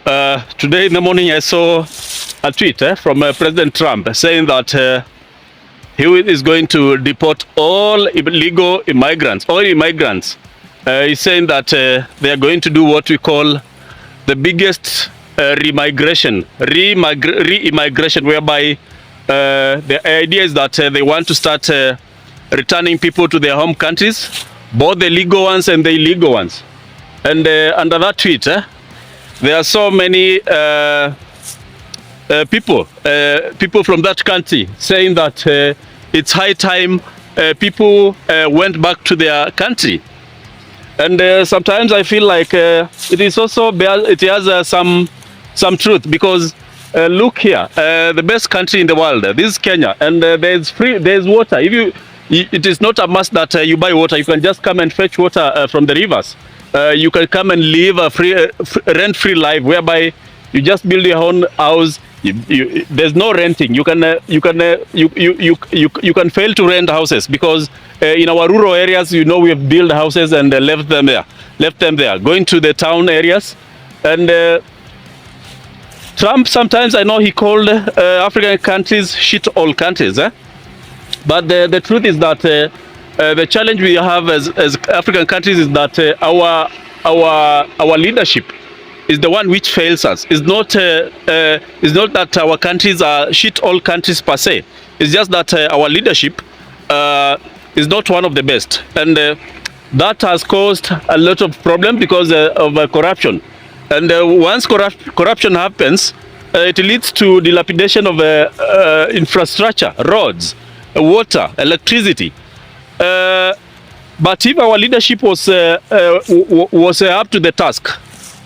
Today in the morning, I saw a tweet from President Trump saying that he is going to deport all illegal immigrants, all immigrants. He's saying that they are going to do what we call the biggest re-immigration, whereby the idea is that they want to start returning people to their home countries, both the legal ones and the illegal ones. And under that tweet, there are so many people from that country saying that it's high time people went back to their country. And sometimes I feel like it is also it has some truth, because look here, the best country in the world, this is Kenya, and there's water. It is not a must that you buy water. You can just come and fetch water from the rivers. You can come and live a rent-free life, whereby you just build your own house. There's no renting. You can fail to rent houses, because in our rural areas, we have built houses and left them there. Going to the town areas, and Trump, sometimes I know he called African countries shithole countries, but the truth is that the challenge we have as African countries is that our leadership is the one which fails us. It's not that our countries are shithole countries per se. It's just that our leadership is not one of the best, and that has caused a lot of problem because of corruption. And once corruption happens, it leads to dilapidation of infrastructure, roads, water, electricity. But if our leadership was up to the task,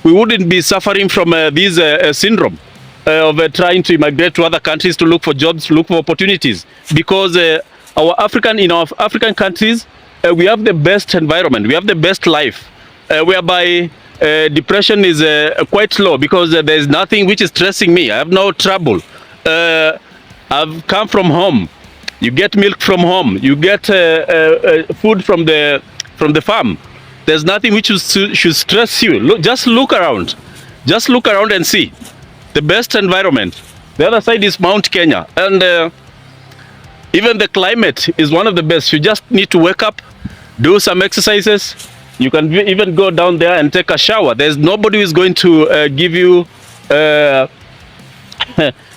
we wouldn't be suffering from this syndrome of trying to immigrate to other countries to look for jobs, to look for opportunities. Because in our African countries, we have the best environment, we have the best life, whereby depression is quite low, because there is nothing which is stressing me. I have no trouble. I've come from home. You get milk from home. You get food from the farm. There's nothing which should stress you. Just look around. Just look around and see the best environment. The other side is Mount Kenya, and even the climate is one of the best. You just need to wake up, do some exercises. You can even go down there and take a shower. There's nobody who is going to give you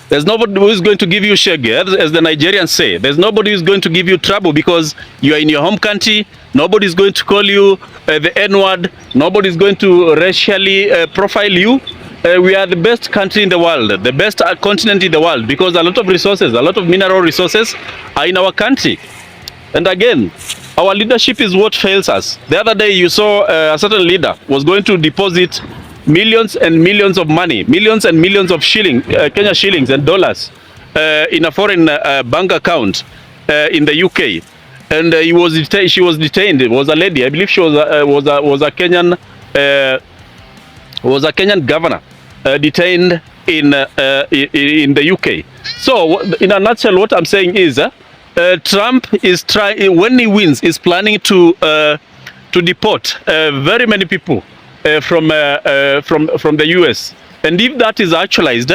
there's nobody who is going to give you shege, as the Nigerians say. There's nobody who is going to give you trouble because you are in your home country. Nobody is going to call you the N-word. Nobody is going to racially profile you. We are the best country in the world, the best continent in the world, because a lot of resources, a lot of mineral resources are in our country. And again, our leadership is what fails us. The other day you saw a certain leader was going to deposit millions and millions of money, millions and millions of Kenya shillings and dollars in a foreign bank account in the UK. And she was detained. It was a lady. I believe she was a Kenyan governor detained in the UK. So in a nutshell, what I'm saying is Trump is trying, when he wins, is planning to deport very many people from the US. And if that is actualized,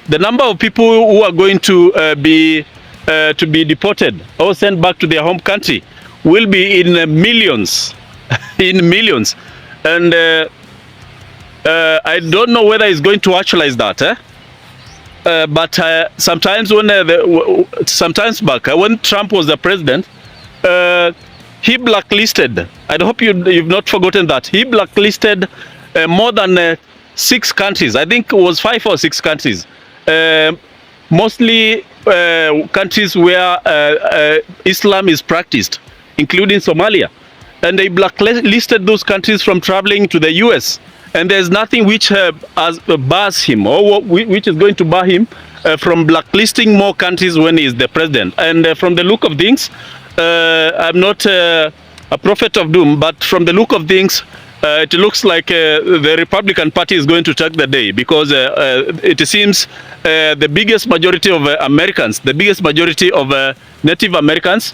the number of people who are going to be deported or sent back to their home country will be in millions, in millions. And I don't know whether he's going to actualize that. But sometimes back when Trump was the president, he blacklisted. I hope you've not forgotten that he blacklisted more than 6 countries. I think it was 5 or 6 countries, mostly countries where Islam is practiced, including Somalia, and they blacklisted those countries from traveling to the US. And there's nothing which bars him, or which is going to bar him from blacklisting more countries when he is the president. And from the look of things, I'm not a prophet of doom, but from the look of things, it looks like the Republican Party is going to take the day, because it seems the biggest majority of Americans, the biggest majority of Native Americans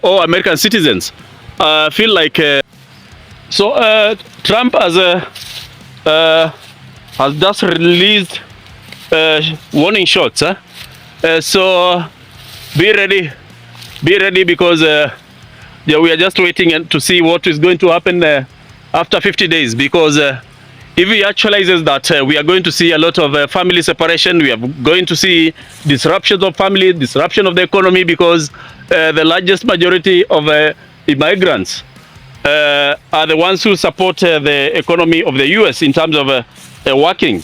or American citizens feel like Trump as has just released warning shots. So be ready because yeah, we are just waiting to see what is going to happen after 50 days because if he actualizes that, we are going to see a lot of family separation. We are going to see disruptions of family, disruption of the economy because the largest majority of immigrants are the ones who support the economy of the US in terms of working.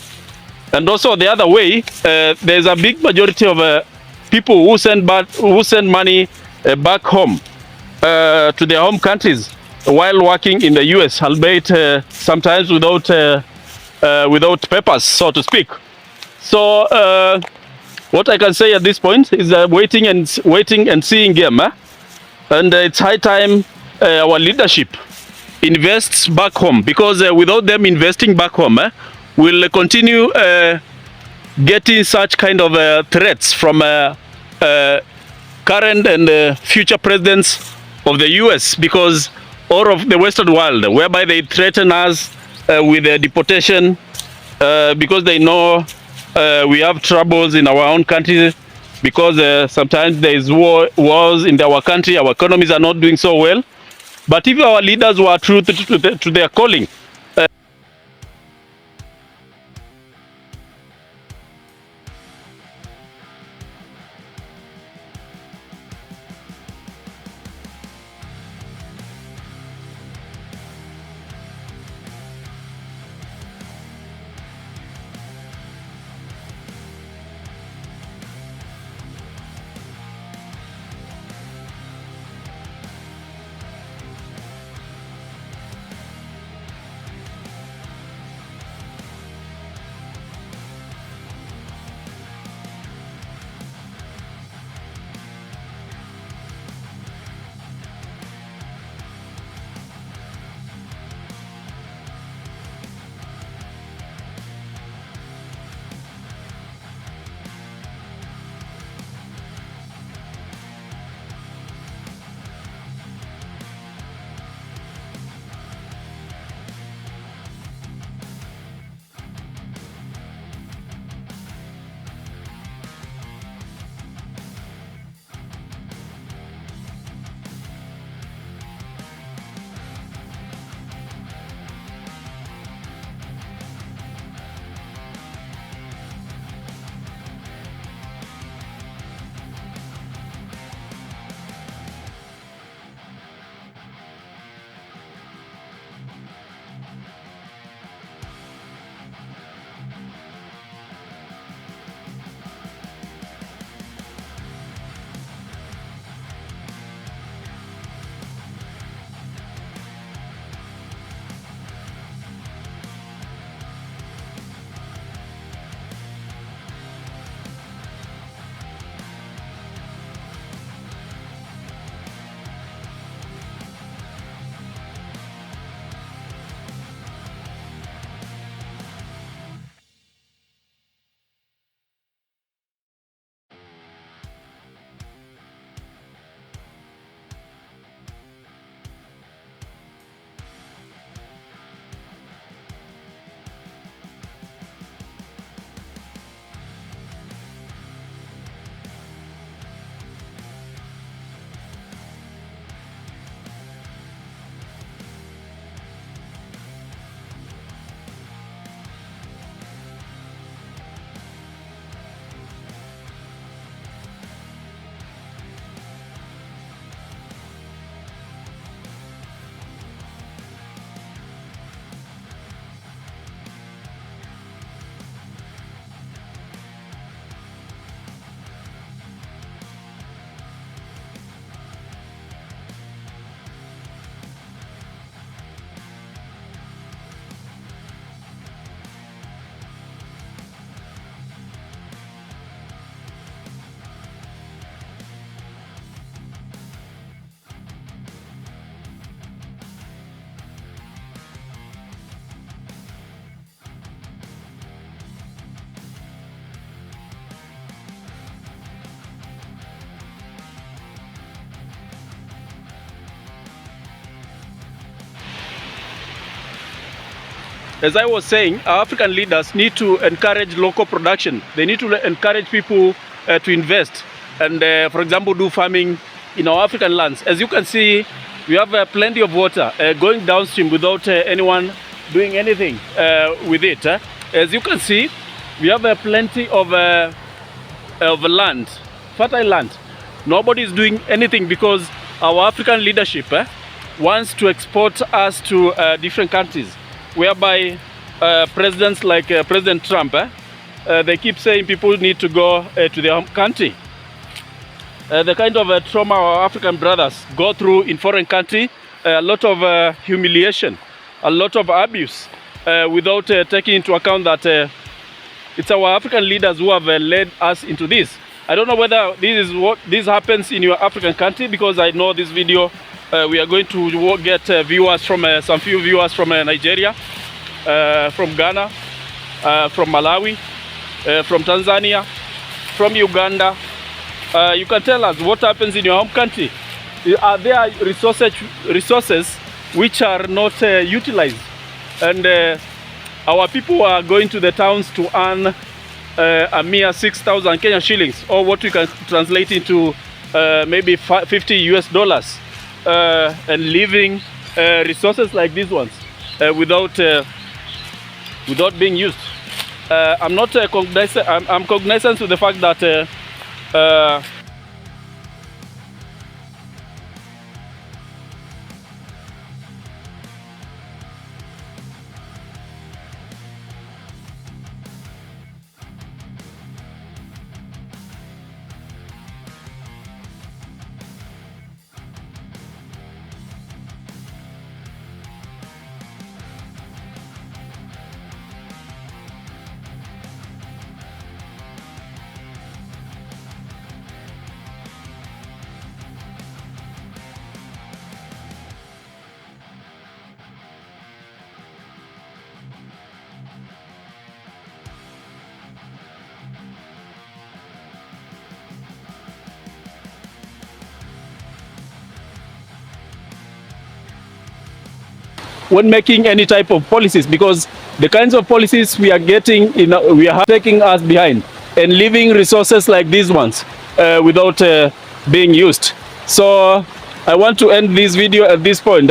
And also the other way, there's a big majority of people who send money back home to their home countries while working in the US, albeit sometimes without papers, so to speak. So what I can say at this point is waiting and seeing game. And it's high time our leadership invests back home because without them investing back home, we'll continue getting such kind of threats from current and future presidents of the US because all of the Western world, whereby they threaten us with deportation because they know we have troubles in our own country because sometimes there is wars in our country, our economies are not doing so well. But if our leaders were true to their calling, as I was saying, our African leaders need to encourage local production. They need to encourage people to invest and, for example, do farming in our African lands. As you can see, we have plenty of water going downstream without anyone doing anything with it. As you can see, we have plenty of land, fertile land. Nobody is doing anything because our African leadership wants to export us to different countries, whereby presidents like President Trump, they keep saying people need to go to their home country. The kind of trauma our African brothers go through in foreign country, a lot of humiliation, a lot of abuse, without taking into account that it's our African leaders who have led us into this. I don't know whether this happens in your African country, because I know this video we are going to get viewers from some few viewers from Nigeria, from Ghana, from Malawi, from Tanzania, from Uganda. You can tell us what happens in your home country. Are there resources which are not utilized? And our people are going to the towns to earn a mere 6,000 Kenya shillings, or what we can translate into maybe $50 US, and leaving resources like these ones without being used. I'm not cognizant. I'm cognizant to the fact that when making any type of policies, because the kinds of policies we are getting, we are taking us behind and leaving resources like these ones without being used. So I want to end this video at this point,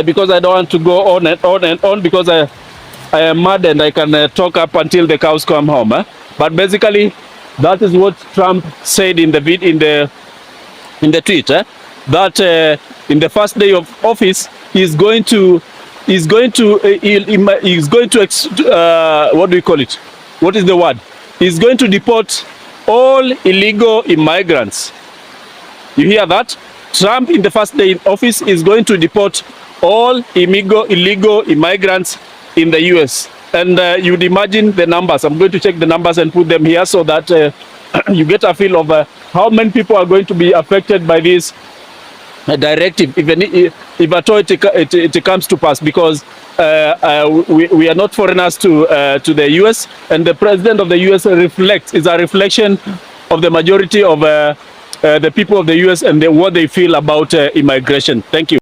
because I don't want to go on and on and on, because I am mad and I can talk up until the cows come home. But basically, that is what Trump said in the tweet, that in the first day of office, he's going to what do you call it? What is the word? He's going to deport all illegal immigrants. You hear that? Trump in the first day in office is going to deport all illegal immigrants in the US. And you'd imagine the numbers. I'm going to check the numbers and put them here so that you get a feel of how many people are going to be affected by this directive, even if at all it comes to pass, because we are not foreigners to the US, and the president of the US is a reflection of the majority of the people of the US and what they feel about immigration. Thank you.